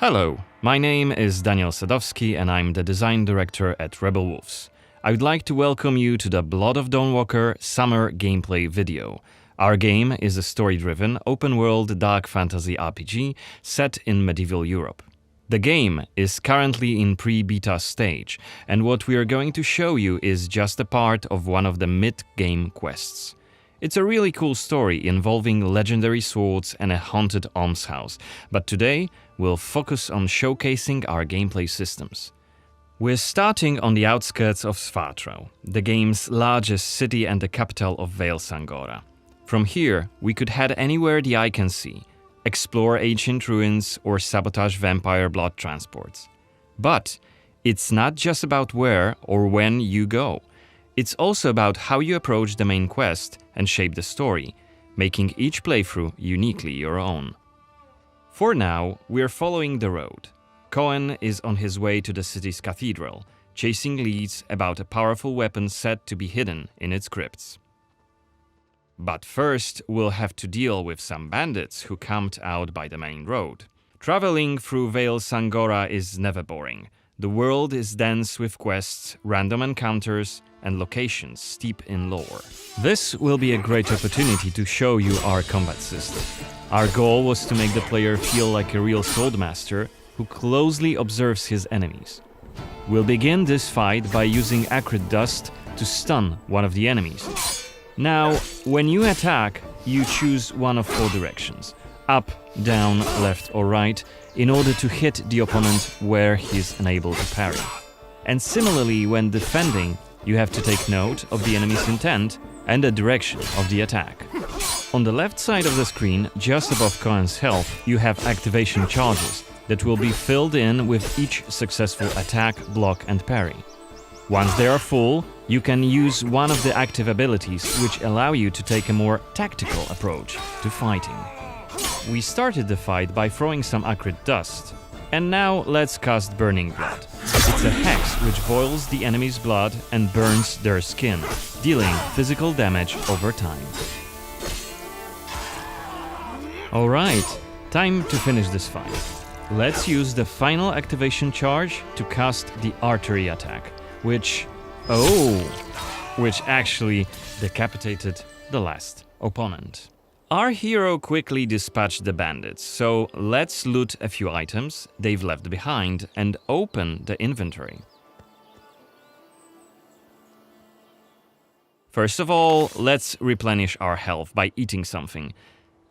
Hello, my name is Daniel Sadowski and I'm the design director at Rebel Wolves. I would like to welcome you to the Blood of Dawnwalker summer gameplay video. Our game is a story-driven, open-world dark fantasy RPG set in medieval Europe. The game is currently in pre-beta stage, and what we are going to show you is just a part of one of the mid-game quests. It's a really cool story involving legendary swords and a haunted almshouse, but today we'll focus on showcasing our gameplay systems. We're starting on the outskirts of Svartro, the game's largest city and the capital of Vale Sangora. From here, we could head anywhere the eye can see, explore ancient ruins or sabotage vampire blood transports. But it's not just about where or when you go. It's also about how you approach the main quest and shape the story, making each playthrough uniquely your own. For now, we're following the road. Cohen is on his way to the city's Cathedral, chasing leads about a powerful weapon said to be hidden in its crypts. But first, we'll have to deal with some bandits who camped out by the main road. Traveling through Vale Sangora is never boring. The world is dense with quests, random encounters, and locations steep in lore. This will be a great opportunity to show you our combat system. Our goal was to make the player feel like a real swordmaster who closely observes his enemies. We'll begin this fight by using acrid dust to stun one of the enemies. Now, when you attack, you choose one of four directions: up, down, left or right, in order to hit the opponent where he's unable to parry. And similarly, when defending, you have to take note of the enemy's intent and the direction of the attack. On the left side of the screen, just above Cohen's health, you have activation charges that will be filled in with each successful attack, block and parry. Once they are full, you can use one of the active abilities which allow you to take a more tactical approach to fighting. We started the fight by throwing some acrid dust, and now let's cast Burning Blood. It's a hex which boils the enemy's blood and burns their skin, dealing physical damage over time. Alright, time to finish this fight. Let's use the final activation charge to cast the artery attack, which actually decapitated the last opponent. Our hero quickly dispatched the bandits, so let's loot a few items they've left behind and open the inventory. First of all, let's replenish our health by eating something,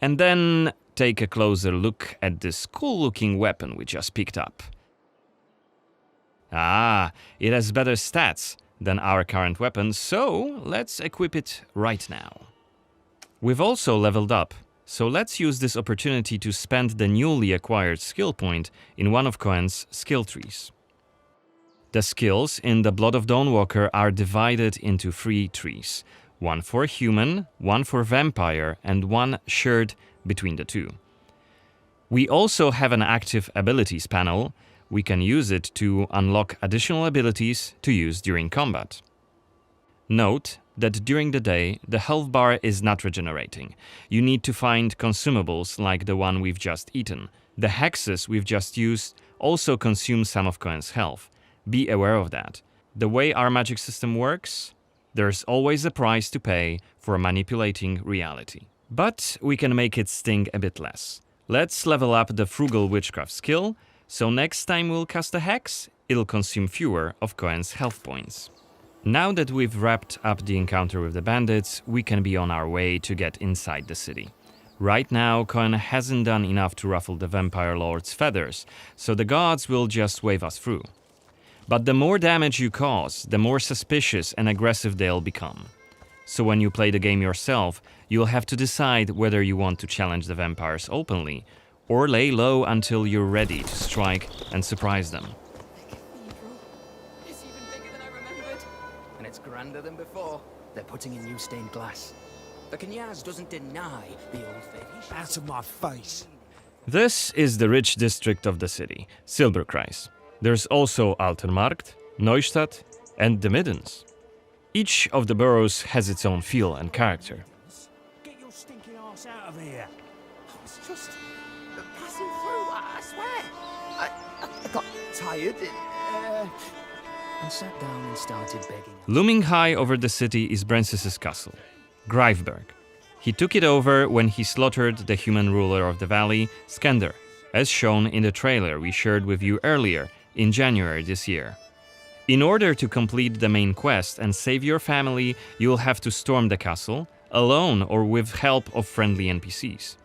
and then take a closer look at this cool-looking weapon we just picked up. Ah, it has better stats than our current weapon, so let's equip it right now. We've also leveled up, so let's use this opportunity to spend the newly acquired skill point in one of Cohen's skill trees. The skills in the Blood of Dawnwalker are divided into 3 trees, one for human, one for vampire, and one shared between the two. We also have an active abilities panel. We can use it to unlock additional abilities to use during combat. Note that during the day, the health bar is not regenerating. You need to find consumables like the one we've just eaten. The hexes we've just used also consume some of Cohen's health. Be aware of that. The way our magic system works, there's always a price to pay for manipulating reality. But we can make it sting a bit less. Let's level up the Frugal Witchcraft skill, so next time we'll cast a hex, it'll consume fewer of Cohen's health points. Now that we've wrapped up the encounter with the bandits, we can be on our way to get inside the city. Right now, Cohen hasn't done enough to ruffle the vampire lord's feathers, so the guards will just wave us through. But the more damage you cause, the more suspicious and aggressive they'll become. So when you play the game yourself, you'll have to decide whether you want to challenge the vampires openly, or lay low until you're ready to strike and surprise them. It's even bigger than I remembered. And it's grander than before. They're putting in new stained glass. The Knyaz doesn't deny the old faith. Out of my face. This is the rich district of the city, Silberkreis. There's also Altenmarkt, Neustadt, and the Middens. Each of the boroughs has its own feel and character. Get your stinking ass out of here. I was just passing through, I swear. I got tired and sat down and started begging. Looming high over the city is Brancis's castle, Greifberg. He took it over when he slaughtered the human ruler of the valley, Skender, as shown in the trailer we shared with you earlier in January this year. In order to complete the main quest and save your family, you'll have to storm the castle, alone or with help of friendly NPCs.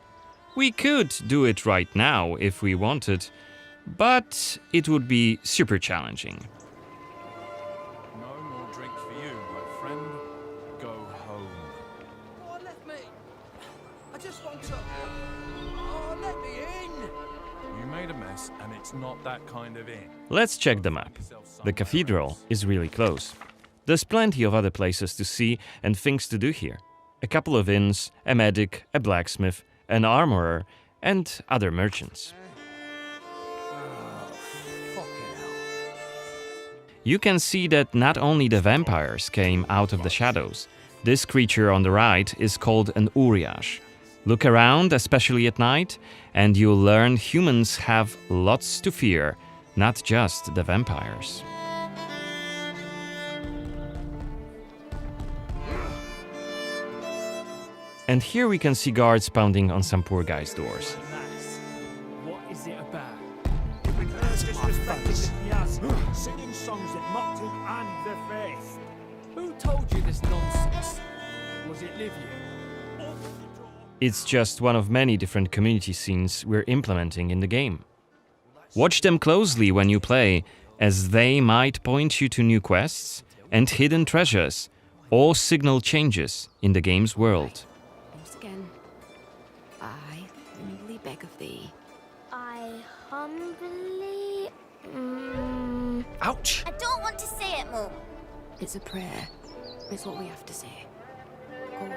We could do it right now if we wanted, but it would be super challenging. No more drink for you, my friend. Go home. Oh, let me. I just want to. Oh, let me in. You made a mess, and it's not that kind of inn. Let's check the map. The Cathedral is really close. There's plenty of other places to see and things to do here. A couple of inns, a medic, a blacksmith, an armorer, and other merchants. You can see that not only the vampires came out of the shadows. This creature on the right is called an Uriash. Look around, especially at night, and you'll learn humans have lots to fear, not just the vampires. And here we can see guards pounding on some poor guy's doors. What is it about? Face. Singing songs that mocked him and the faith. Who told you this nonsense? Was it Livia? It's just one of many different community scenes we're implementing in the game. Watch them closely when you play, as they might point you to new quests and hidden treasures, or signal changes in the game's world. Once again, I humbly beg of thee. I humbly... Ouch. I don't want to say it, Mum. It's a prayer. It's what we have to say. Go on.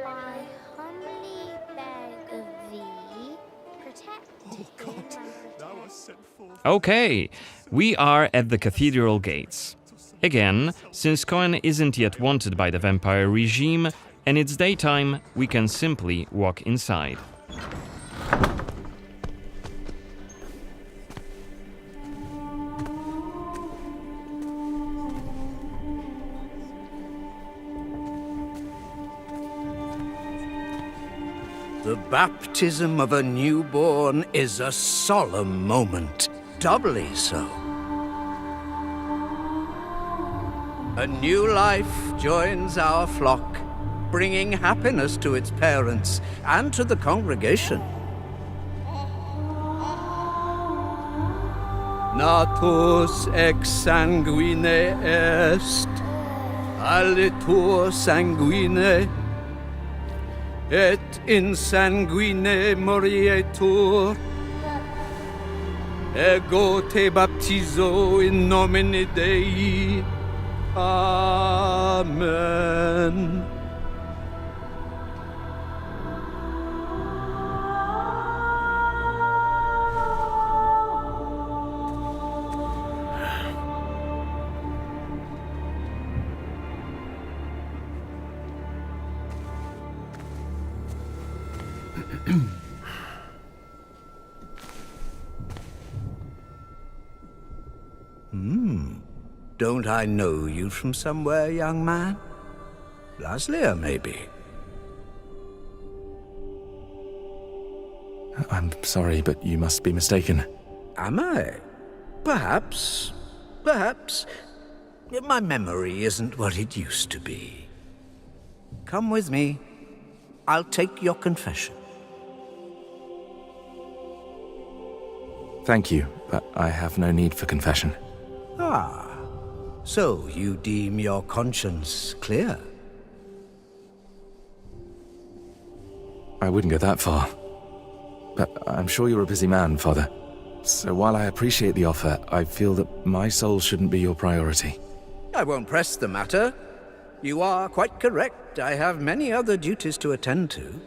I humbly beg of thee, protect him and protect. Okay, we are at the Cathedral gates. Again, since Cohen isn't yet wanted by the vampire regime, and it's daytime, we can simply walk inside. The baptism of a newborn is a solemn moment, doubly so. A new life joins our flock, bringing happiness to its parents and to the congregation. Natus ex sanguine est, alitur sanguine, et in sanguine morietur. Ego te baptizo in nomine Dei. Amen. Don't I know you from somewhere, young man? Laslia, maybe? I'm sorry, but you must be mistaken. Am I? Perhaps. Perhaps. My memory isn't what it used to be. Come with me. I'll take your confession. Thank you, but I have no need for confession. Ah. So you deem your conscience clear? I wouldn't go that far. But I'm sure you're a busy man, Father. So while I appreciate the offer, I feel that my soul shouldn't be your priority. I won't press the matter. You are quite correct. I have many other duties to attend to.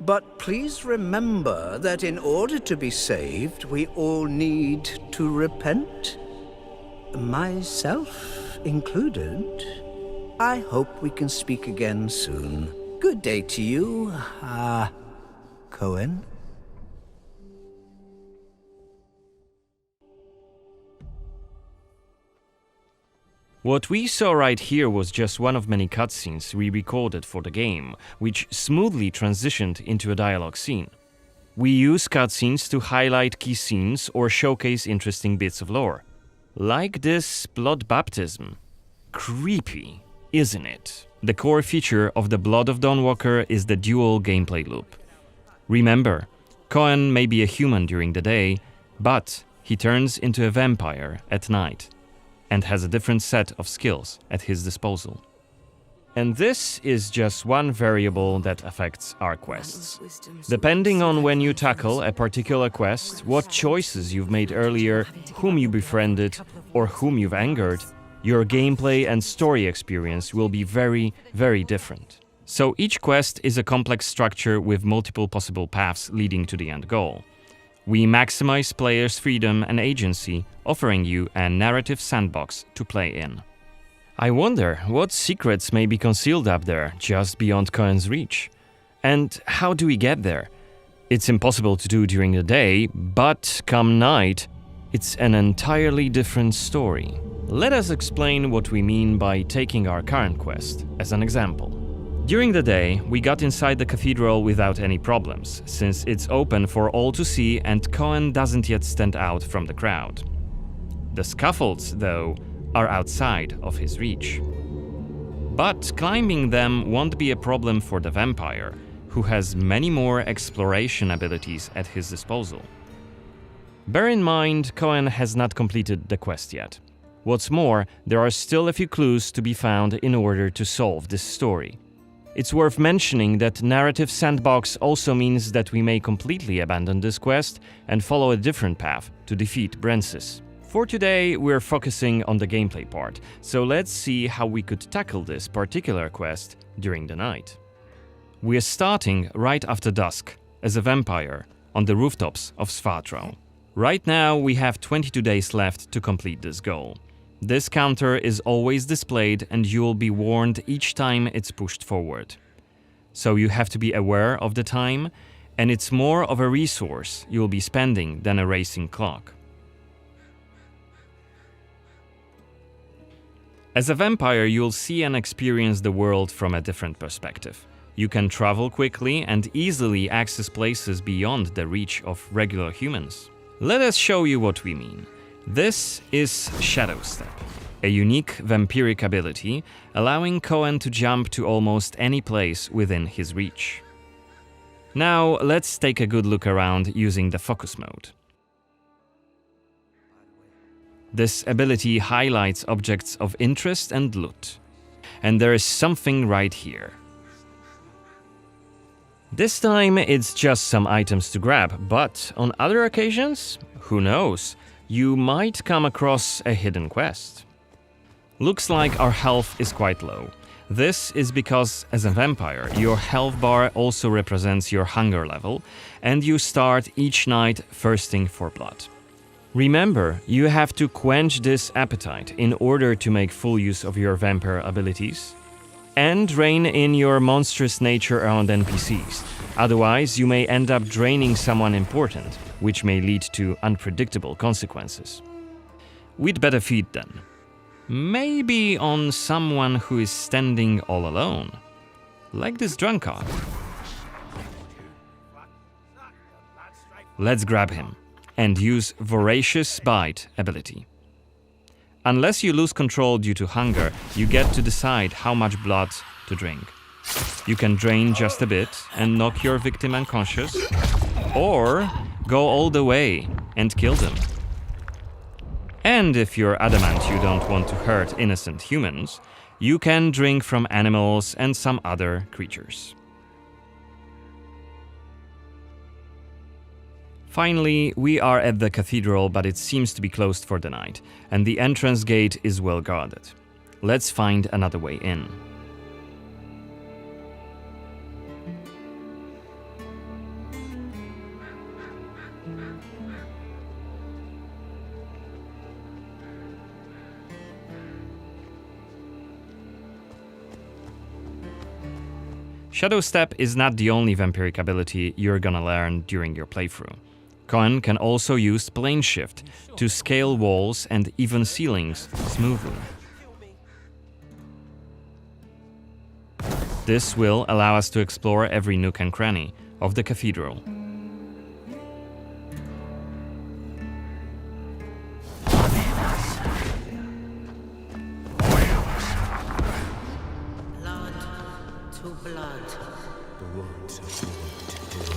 But please remember that in order to be saved, we all need to repent. Myself included. I hope we can speak again soon. Good day to you, Cohen. What we saw right here was just one of many cutscenes we recorded for the game, which smoothly transitioned into a dialogue scene. We use cutscenes to highlight key scenes or showcase interesting bits of lore. Like this blood baptism. Creepy, isn't it? The core feature of the Blood of Dawnwalker is the dual gameplay loop. Remember, Cohen may be a human during the day, but he turns into a vampire at night and has a different set of skills at his disposal. And this is just one variable that affects our quests. Depending on when you tackle a particular quest, what choices you've made earlier, whom you befriended, or whom you've angered, your gameplay and story experience will be very, very different. So each quest is a complex structure with multiple possible paths leading to the end goal. We maximize players' freedom and agency, offering you a narrative sandbox to play in. I wonder what secrets may be concealed up there, just beyond Cohen's reach. And how do we get there? It's impossible to do during the day, but come night, it's an entirely different story. Let us explain what we mean by taking our current quest as an example. During the day, we got inside the cathedral without any problems, since it's open for all to see and Cohen doesn't yet stand out from the crowd. The scaffolds, though, are outside of his reach. But climbing them won't be a problem for the vampire, who has many more exploration abilities at his disposal. Bear in mind, Cohen has not completed the quest yet. What's more, there are still a few clues to be found in order to solve this story. It's worth mentioning that narrative sandbox also means that we may completely abandon this quest and follow a different path to defeat Brensis. For today, we're focusing on the gameplay part, so let's see how we could tackle this particular quest during the night. We're starting right after dusk, as a vampire, on the rooftops of Svatro. Right now, we have 22 days left to complete this goal. This counter is always displayed and you will be warned each time it's pushed forward. So you have to be aware of the time, and it's more of a resource you'll be spending than a racing clock. As a vampire, you'll see and experience the world from a different perspective. You can travel quickly and easily access places beyond the reach of regular humans. Let us show you what we mean. This is Shadow Step, a unique vampiric ability allowing Cohen to jump to almost any place within his reach. Now let's take a good look around using the focus mode. This ability highlights objects of interest and loot. And there is something right here. This time it's just some items to grab, but on other occasions, who knows? You might come across a hidden quest. Looks like our health is quite low. This is because, as a vampire, your health bar also represents your hunger level, and you start each night thirsting for blood. Remember, you have to quench this appetite in order to make full use of your vampire abilities, and rein in your monstrous nature around NPCs. Otherwise, you may end up draining someone important, which may lead to unpredictable consequences. We'd better feed then. Maybe on someone who is standing all alone. Like this drunkard. Let's grab him and use Voracious Bite ability. Unless you lose control due to hunger, you get to decide how much blood to drink. You can drain just a bit and knock your victim unconscious, or go all the way and kill them. And if you're adamant you don't want to hurt innocent humans, you can drink from animals and some other creatures. Finally, we are at the cathedral, but it seems to be closed for the night, and the entrance gate is well guarded. Let's find another way in. Shadow Step is not the only vampiric ability you're gonna learn during your playthrough. Cohen can also use Plane Shift to scale walls and even ceilings smoothly. This will allow us to explore every nook and cranny of the cathedral.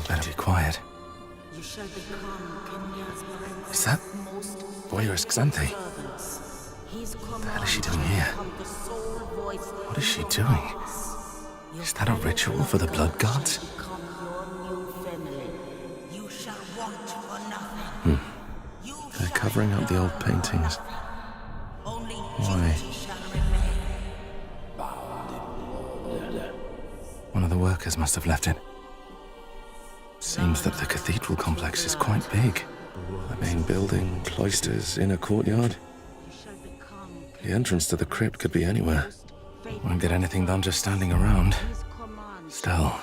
Better be quiet. Is that voyeurist Xanthi? What the hell is she doing here? What is she doing? Is that a ritual for the blood gods? They're covering up the old paintings. Why? One of the workers must have left it. Seems that the cathedral complex is quite big. The main building, cloisters, inner courtyard. The entrance to the crypt could be anywhere. Won't get anything done just standing around. Still.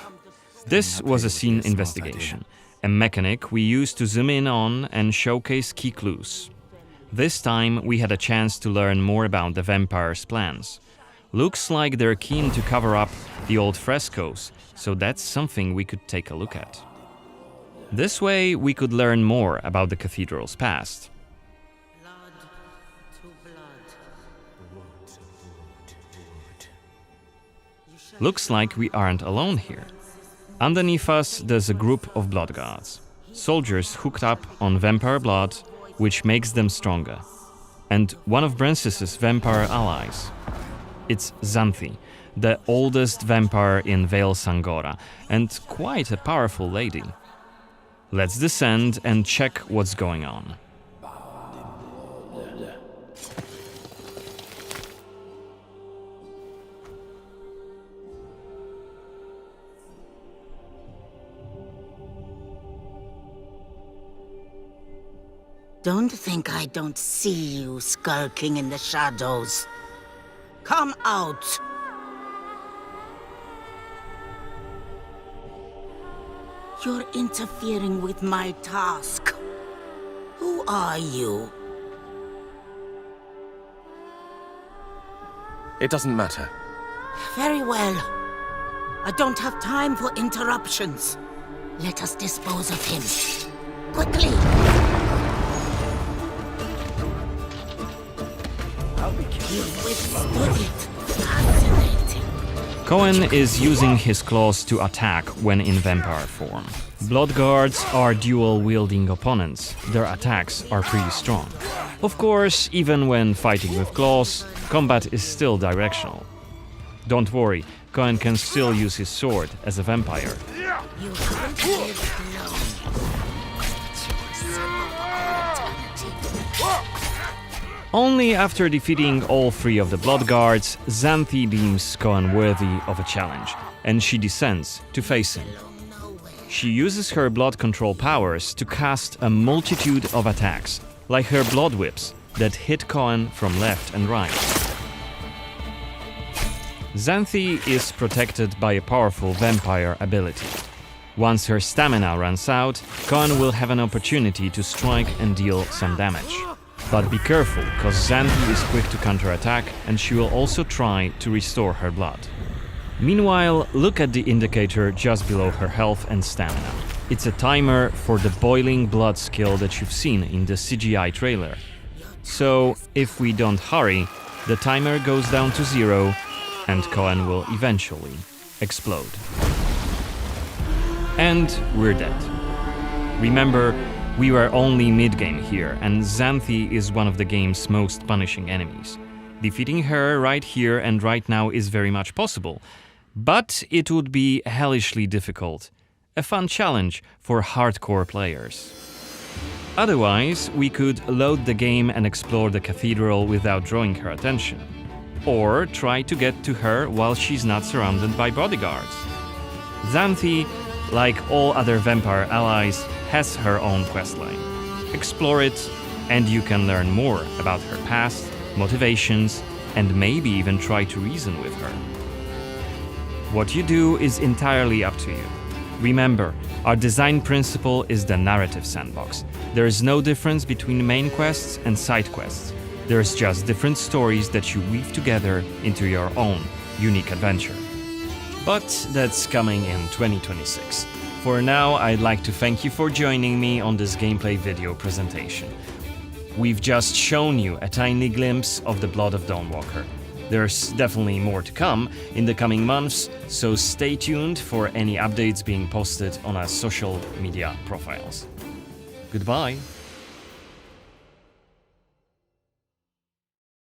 This was a scene investigation, a mechanic we used to zoom in on and showcase key clues. This time we had a chance to learn more about the vampire's plans. Looks like they're keen to cover up the old frescoes, so that's something we could take a look at. This way we could learn more about the cathedral's past. Looks like we aren't alone here. Underneath us there's a group of blood gods, soldiers hooked up on vampire blood, which makes them stronger, and one of Brances's vampire allies. It's Xanthi, the oldest vampire in Vale Sangora, and quite a powerful lady. Let's descend and check what's going on. Don't think I don't see you skulking in the shadows. Come out! You're interfering with my task. Who are you? It doesn't matter. Very well. I don't have time for interruptions. Let us dispose of him. Quickly! You've withstood it. Fascinating. Cohen is using his claws to attack when in vampire form. Blood guards are dual-wielding opponents. Their attacks are pretty strong. Of course, even when fighting with claws, combat is still directional. Don't worry, Cohen can still use his sword as a vampire. You haven't lived long. Only after defeating all three of the blood guards, Xanthi deems Cohen worthy of a challenge, and she descends to face him. She uses her blood control powers to cast a multitude of attacks, like her blood whips that hit Cohen from left and right. Xanthi is protected by a powerful vampire ability. Once her stamina runs out, Cohen will have an opportunity to strike and deal some damage. But be careful, cause Xanthi is quick to counterattack and she will also try to restore her blood. Meanwhile, look at the indicator just below her health and stamina. It's a timer for the boiling blood skill that you've seen in the CGI trailer. So, if we don't hurry, the timer goes down to 0 and Cohen will eventually explode. And we're dead. Remember, we were only mid-game here, and Xanthi is one of the game's most punishing enemies. Defeating her right here and right now is very much possible, but it would be hellishly difficult. A fun challenge for hardcore players. Otherwise, we could load the game and explore the cathedral without drawing her attention. Or try to get to her while she's not surrounded by bodyguards. Xanthi, like all other vampire allies, has her own questline. Explore it, and you can learn more about her past, motivations, and maybe even try to reason with her. What you do is entirely up to you. Remember, our design principle is the narrative sandbox. There is no difference between main quests and side quests. There's just different stories that you weave together into your own unique adventure. but that's coming in 2026. For now, I'd like to thank you for joining me on this gameplay video presentation. We've just shown you a tiny glimpse of the Blood of Dawnwalker. There's definitely more to come in the coming months, so stay tuned for any updates being posted on our social media profiles. Goodbye!